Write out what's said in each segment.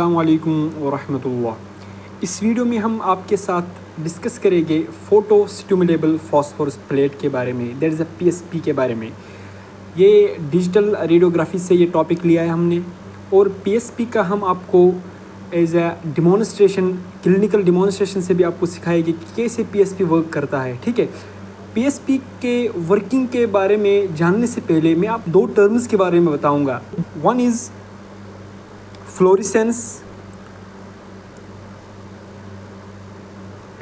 अस्सलाम वालेकुम वरहमतुल्लाह। इस वीडियो में हम आपके साथ डिस्कस करेंगे फ़ोटो स्टिमुलेबल फॉस्फोरस प्लेट के बारे में, दैट इज़ अ पीएसपी के बारे में। ये डिजिटल रेडियोग्राफी से ये टॉपिक लिया है हमने, और पीएसपी का हम आपको as a demonstration, clinical demonstration से भी आपको सिखाएंगे कि कैसे पीएसपी वर्क करता है। ठीक है, पीएसपी के वर्किंग के बारे में जानने से पहले मैं आप दो टर्म्स के बारे में बताऊंगा। One is fluorescence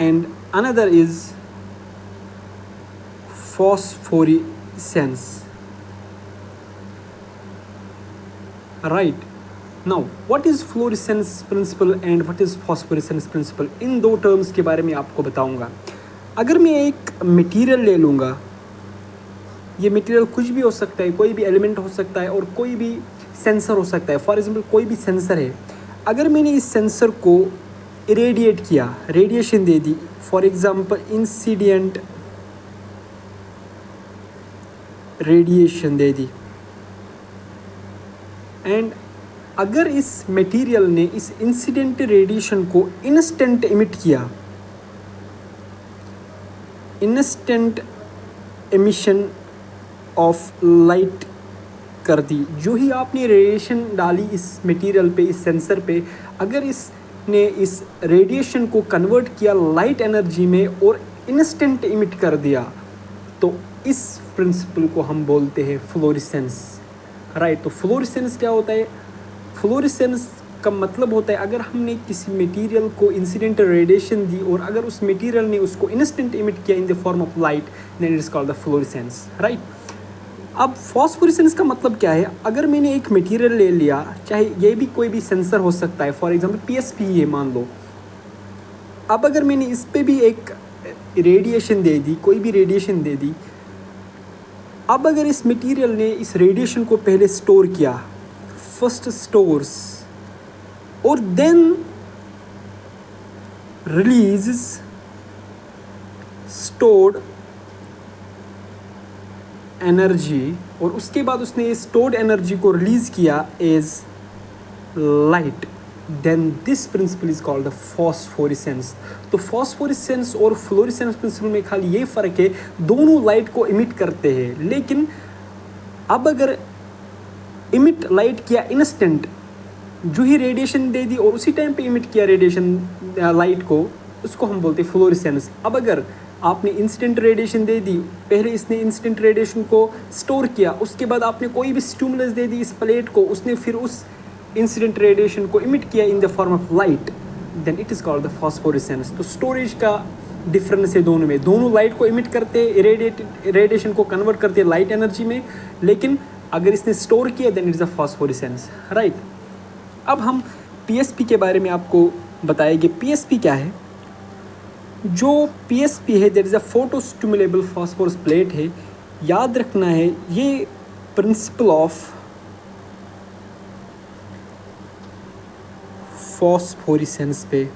and another is phosphorescence. Right, now what is fluorescence principle and what is phosphorescence principle? इन दो टर्म्स के बारे में आपको बताऊंगा। अगर मैं एक मटेरियल ले लूँगा, ये मटेरियल कुछ भी हो सकता है, कोई भी एलिमेंट हो सकता है और कोई भी सेंसर हो सकता है। फॉर एग्जांपल कोई भी सेंसर है, अगर मैंने इस सेंसर को इरेडिएट किया, radiation they the, for example incident radiation they the, and अगर इस मटेरियल ने इस इंसिडेंट रेडिएशन को इंस्टेंट इमिट किया, इंस्टेंट एमिशन ऑफ लाइट कर दी, जो ही आपने रेडिएशन डाली इस मटेरियल पे, इस सेंसर पे, अगर इसने इस रेडिएशन को कन्वर्ट किया लाइट एनर्जी में और इंस्टेंट इमिट कर दिया, तो इस प्रिंसिपल को हम बोलते हैं फ्लोरेसेंस। राइट, तो फ्लोरेसेंस क्या होता है? फ्लोरेसेंस का मतलब होता है अगर हमने किसी मटेरियल को इंसिडेंट रेडिएशन दी और अगर उस मटेरियल ने उसको इंस्टेंट इमिट किया in the form of light, then it is called the fluorescence. Right, अब फॉस्फोरेसेंस का मतलब क्या है? अगर मैंने एक मटेरियल ले लिया, चाहे ये भी कोई भी सेंसर हो सकता है, फॉर एग्जांपल पीएसपी है मान लो, अब अगर मैंने इस पे भी एक रेडिएशन दे दी, कोई भी रेडिएशन दे दी, अब अगर इस मटेरियल ने इस रेडिएशन को पहले स्टोर किया, फर्स्ट स्टोर्स और देन रिलीज स्टोर्ड एनर्जी, और उसके बाद उसने स्टोर्ड एनर्जी को रिलीज़ किया as light, then this principle is called the phosphorescence. तो फॉस्फोरेसेंस और फ्लोरेसेंस प्रिंसिपल में खाली ये फ़र्क है, दोनों लाइट को इमिट करते हैं, लेकिन अब अगर इमिट लाइट किया इंस्टेंट, जो ही रेडिएशन दे दी और उसी टाइम पे इमिट किया रेडिएशन लाइट को, उसको हम बोलते हैं फ्लोरेसेंस। अब अगर आपने इंस्टेंट रेडिएशन दे दी, पहले इसने इंस्टेंट रेडिएशन को स्टोर किया, उसके बाद आपने कोई भी स्टिमुलस दे दी इस प्लेट को, उसने फिर उस इंसिडेंट रेडिएशन को इमिट किया in the form of light, then it is called the phosphorescence. तो स्टोरेज का डिफरेंस है दोनों में, दोनों लाइट को इमिट करते, रेडिएशन को कन्वर्ट करते लाइट एनर्जी में, लेकिन अगर इसने स्टोर किया then it is a phosphorescence. Right, अब हम पीएसपी के बारे में आपको बताएंगे। पीएसपी क्या है? जो पीएसपी है, that is a photo stimulable phosphorus plate है। याद रखना है, ये प्रिंसिपल ऑफ फॉस्फोरेसेंस पे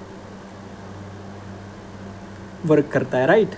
वर्क करता है। राइट,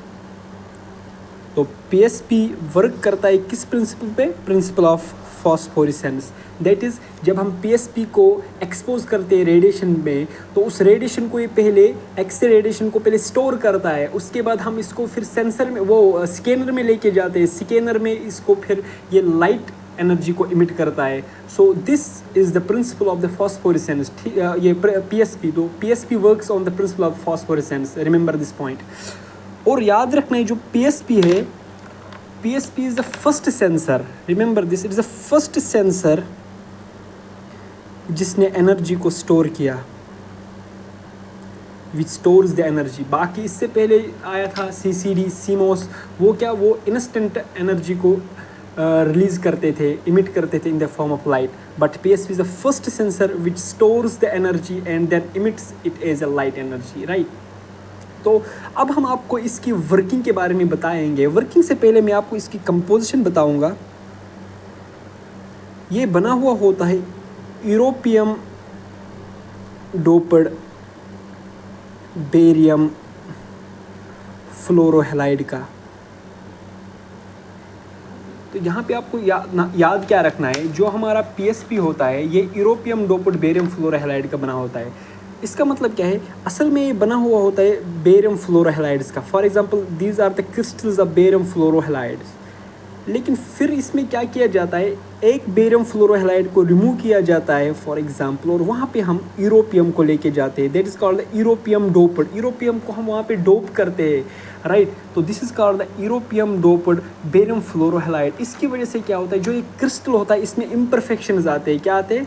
तो पीएसपी वर्क करता है किस प्रिंसिपल पे? Principal of phosphorescence. That is जब हम पीएसपी को एक्सपोज करते हैं रेडिएशन में, तो उस रेडिएशन को ये पहले एक्स रेडिएशन को पहले स्टोर करता है, उसके बाद हम इसको फिर सेंसर में, वो स्कैनर में लेके जाते हैं, स्कैनर में इसको फिर ये लाइट एनर्जी को इमिट करता है। So this is the principle of the phosphorescence. ये पीएसपी, तो PSP works on the principal of phosphorescence, remember this point. और याद रखना है, जो पीएसपी है, PSP is the first sensor, remember this, it is the first sensor जिसने energy को स्टोर किया, विच स्टोर्स द एनर्जी। बाकी इससे पहले आया था सीसीडी, सीमोस, वो क्या, वो इंस्टेंट एनर्जी को रिलीज़ करते थे, इमिट करते थे in the form of light, but PSP is the first sensor which stores the energy and then emits it as a light energy. Right, तो अब हम आपको इसकी वर्किंग के बारे में बताएंगे। वर्किंग से पहले मैं आपको इसकी कंपोजिशन बताऊंगा। ये बना हुआ होता है यूरोपियम डोप्ड बेरियम फ्लोरोहेलाइड का। तो यहाँ पे आपको याद क्या रखना है, जो हमारा पीएसपी होता है ये यूरोपियम डोप्ड बेरियम फ्लोरोहैलाइड का बना होता है। इसका मतलब क्या है, असल में ये बना हुआ होता है बेरियम फ्लोरोहैलाइड्स का। For example these are the crystals of barium fluorohalides. लेकिन फिर इसमें क्या किया जाता है, एक बेरियम फ्लोरोहैलाइड को रिमूव किया जाता है फॉर एग्जांपल, और वहाँ पे हम यूरोपियम को लेके जाते हैं। That is called the europium doped. Europium को हम वहाँ पे डोप करते हैं, राइट। तो this is called the europium doped barium fluorohalide. इसकी वजह से क्या होता है, जो ये क्रिस्टल होता है इसमें इम्परफेक्शंस आते हैं। क्या आते हैं,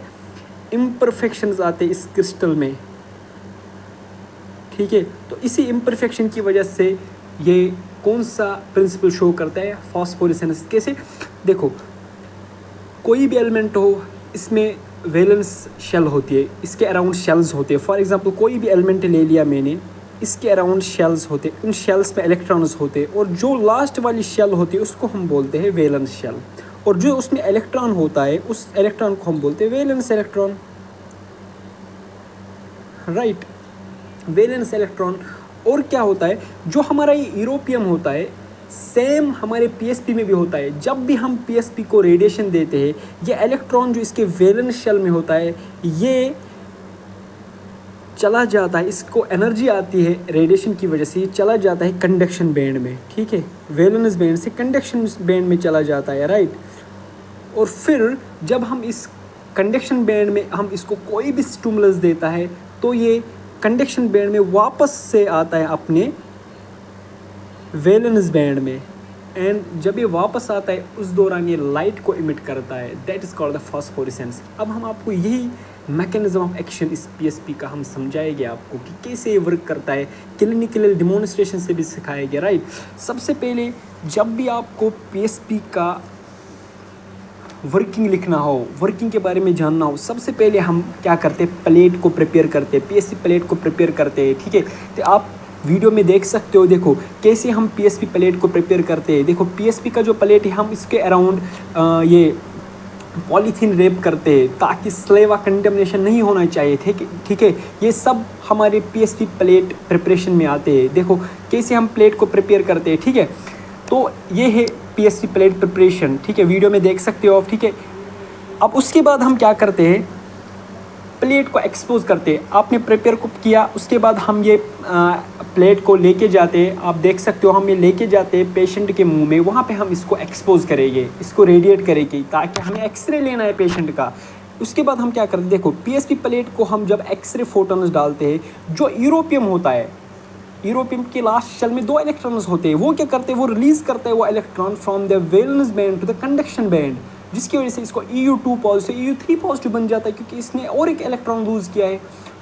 इम्परफेक्शंस आते हैं इस क्रिस्टल में, ठीक है। तो इसी इम्परफेक्शन की वजह से ये कौन सा प्रिंसिपल शो करता है, फॉस्फोरेसेंस। कैसे, देखो कोई भी एलिमेंट हो इसमें वैलेंस शेल होती है, इसके अराउंड शेल्स होते हैं। फॉर एग्जांपल कोई भी एलिमेंट ले लिया मैंने, इसके अराउंड शेल्स होते हैं, उन शेल्स में इलेक्ट्रॉन्स होते हैं, और जो लास्ट वाली शेल होती है उसको हम बोलते हैं वैलेंस शेल, और जो उसमें इलेक्ट्रॉन होता है उस इलेक्ट्रॉन को हम बोलते हैं valence electron, right, valence electron. और क्या होता है, जो हमारा ये यूरोपियम होता है सेम हमारे पीएसपी में भी होता है। जब भी हम पीएसपी को रेडिएशन देते हैं, ये इलेक्ट्रॉन जो इसके वैलेंस शेल में होता है ये चला जाता है, इसको एनर्जी आती है रेडिएशन की वजह से, ये चला जाता है कंडक्शन बैंड में, ठीक है। वैलेंस बैंड से कंडक्शन बैंड में चला जाता है, राइट। और फिर जब हम इस कंडक्शन बैंड में हम इसको कोई भी स्टिमुलस देता है तो ये कंडक्शन बैंड में वापस से आता है अपने वैलेंस बैंड में, एंड जब ये वापस आता है उस दौरान ये लाइट को इमिट करता है। That is called the phosphorescence. अब हम आपको यही मैकेनिज्म ऑफ एक्शन इस पीएसपी का हम समझाएंगे आपको कि कैसे ये वर्क करता है, क्लिनिकल डेमोन्स्ट्रेशन से भी सिखाएंगे, राइट। सबसे पहले जब भी आपको पीएसपी का वर्किंग लिखना हो, वर्किंग के बारे में जानना हो, सबसे पहले हम क्या करते हैं, प्लेट को प्रिपेयर करते हैं, पीएसपी प्लेट को प्रिपेयर करते हैं, ठीक है। तो आप वीडियो में देख सकते हो, देखो कैसे हम पीएसपी प्लेट को प्रिपेयर करते हैं। देखो पीएसपी का जो प्लेट है हम इसके अराउंड ये पॉलीथीन रेप करते हैं ताकि स्लेवा कंटेमिनेशन नहीं होना चाहिए, ठीक है। ये सब हमारे पीएसपी प्लेट प्रिपरेशन में आते हैं। देखो कैसे हम प्लेट को प्रिपेयर करते हैं, ठीक है। तो ये है पीएसपी प्लेट प्रिपरेशन, ठीक है, वीडियो में देख सकते हो आप, ठीक है। अब उसके बाद हम क्या करते हैं, प्लेट को एक्सपोज करते हैं। आपने प्रिपेयर को किया, उसके बाद हम ये प्लेट को लेके जाते हैं, आप देख सकते हो हम ये लेके जाते हैं पेशेंट के मुंह में, वहाँ पे हम इसको एक्सपोज करेंगे, इसको रेडिएट करेंगे ताकि हमें एक्सरे लेना है पेशेंट का। उसके बाद हम क्या करते हैं, देखो पीएसपी प्लेट को हम जब एक्सरे फोटोन्स डालते हैं, जो यूरोपियम होता है, यूरोपियम के लास्ट शेल में 2 इलेक्ट्रॉन्स होते हैं, वो क्या करते हैं, वो रिलीज करते हैं वो electron from the valence band to the conduction band, जिसकी वजह से इसको EU2 पॉजिटिव EU3 पॉजिटिव बन जाता है, क्योंकि इसने और एक इलेक्ट्रॉन लूज़ किया है।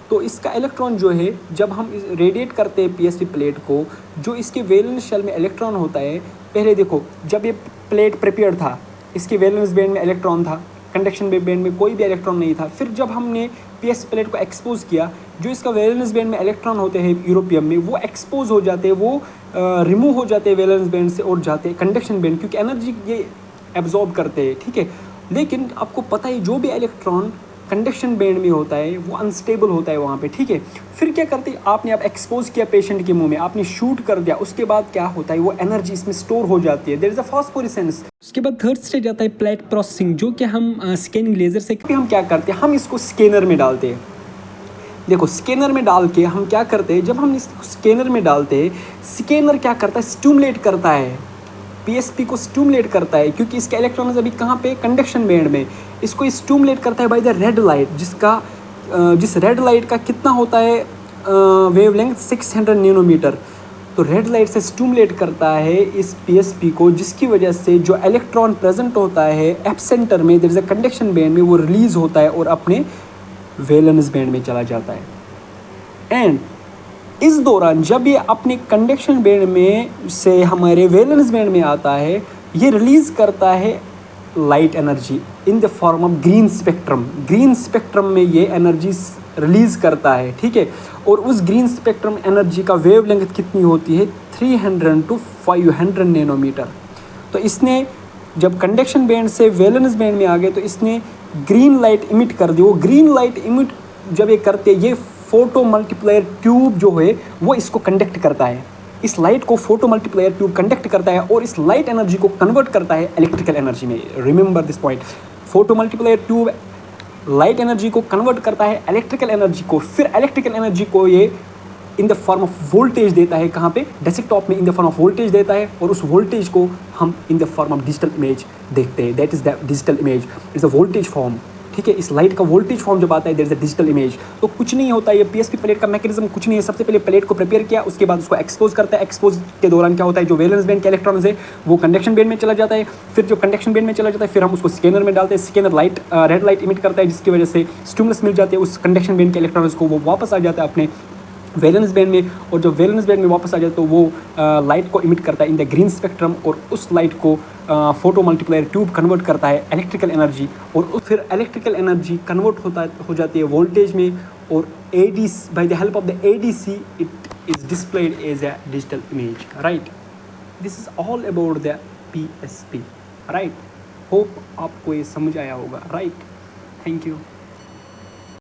तो इसका इलेक्ट्रॉन जो है, जब हम रेडिएट करते हैं पीएसपी प्लेट को, जो इसके वैलेंस शेल में इलेक्ट्रॉन होता है, पहले देखो जब ये प्लेट प्रिपेयर था इसके वैलेंस बैंड में इलेक्ट्रॉन था, कंडक्शन बैंड में कोई भी इलेक्ट्रॉन नहीं था। फिर जब हमने पीएसपी प्लेट को एक्सपोज किया, जो इसका वैलेंस बैंड में इलेक्ट्रॉन होते हैं यूरोपियम में, वो एक्सपोज हो जाते हैं, वो रिमूव हो जाते हैं वैलेंस बैंड से और जाते हैं कंडक्शन बैंड, क्योंकि एनर्जी ये एब्जॉर्ब करते हैं, ठीक है। लेकिन आपको पता है जो भी इलेक्ट्रॉन कंडक्शन बैंड में होता है वो अनस्टेबल होता है वहाँ पे, ठीक है। फिर क्या करते हैं, आपने अब एक्सपोज किया पेशेंट के मुंह में, आपने शूट कर दिया, उसके बाद क्या होता है, वो एनर्जी इसमें स्टोर हो जाती है, देयर इज अ फॉस्फोरेसेंस। उसके बाद थर्ड स्टेज आता है प्लेट प्रोसेसिंग, जो कि हम स्कैनिंग लेजर से हम क्या करते हैं, हम इसको स्कैनर में डालते हैं। देखो स्कैनर में डाल के हम क्या करते हैं, जब हम इसको स्कैनर में डालते हैं, स्कैनर क्या करता है, स्टिमुलेट करता है, पीएसपी को स्टिमुलेट करता है, क्योंकि इसका इलेक्ट्रॉन अभी कहाँ पे, कंडक्शन बैंड में। इसको स्टिमुलेट करता है बाय द रेड लाइट, जिस रेड लाइट का कितना होता है वेवलेंथ 600 नैनोमीटर। तो रेड लाइट से स्टिमुलेट करता है इस पीएसपी को, जिसकी वजह से जो इलेक्ट्रॉन प्रेजेंट होता है एप सेंटर में, there is a conduction band में, वो रिलीज होता है और अपने वैलेंस बैंड में चला जाता है। एंड इस दौरान जब ये अपने कंडक्शन बैंड में से हमारे वैलेंस बैंड में आता है, ये रिलीज करता है light energy in the form of green spectrum. Green spectrum में ये एनर्जी रिलीज करता है, ठीक है। और उस ग्रीन स्पेक्ट्रम एनर्जी का वेवलेंथ कितनी होती है, 300 to 500 नैनोमीटर। तो इसने जब कंडक्शन बैंड से वैलेंस बैंड में आ गए तो इसने ग्रीन लाइट इमिट कर दी। वो ग्रीन लाइट इमिट जब ये करते, ये फोटो मल्टीप्लायर ट्यूब जो है वो इसको कंडक्ट करता है, इस लाइट को फोटो मल्टीप्लायर ट्यूब कंडक्ट करता है और इस लाइट एनर्जी को कन्वर्ट करता है इलेक्ट्रिकल एनर्जी में। Remember this point, photo multiplier tube light energy को कन्वर्ट करता है इलेक्ट्रिकल एनर्जी को, फिर इलेक्ट्रिकल एनर्जी को ये इन द फॉर्म ऑफ वोल्टेज देता है, कहाँ पे, डेस्कटॉप में इन द फॉर्म ऑफ वोल्टेज देता है, और उस वोल्टेज को हम इन the form of digital image देखते हैं। That is the digital image, it's a voltage form. ठीक है, इस लाइट का वोल्टेज फॉर्म जब आता है there is a digital image. तो कुछ नहीं होता है, ये पीएसपी प्लेट का मैकेनिज्म कुछ नहीं है। सबसे पहले प्लेट को प्रिपेयर किया, उसके बाद उसको एक्सपोज करता है। एक्सपोज के दौरान क्या होता है, जो वैलेंस बैंड के इलेक्ट्रॉन्स है वो कंडक्शन बैंड में चला जाता है। फिर जो कंडक्शन बैंड में चला जाता है फिर हम उसको स्कैनर में डालते हैं। Scanner light red light emit करता है, जिसकी वजह से स्टिमुलस मिल जाते हैं उस कंडक्शन बैंड के इलेक्ट्रॉन्स को, वो वापस आ जाता है अपने वैलेंस बैंड में, और जो वैलेंस बैंड में वापस आ जाए तो वो लाइट को इमिट करता है इन द ग्रीन स्पेक्ट्रम, और उस लाइट को फोटो मल्टीप्लायर ट्यूब कन्वर्ट करता है इलेक्ट्रिकल एनर्जी, और फिर इलेक्ट्रिकल एनर्जी कन्वर्ट हो जाती है वोल्टेज में, और ADC by the help of the ADC it is displayed as a digital image, right. This is all about the PSP, right. Hope आपको ये समझ आया होगा, राइट। Thank you.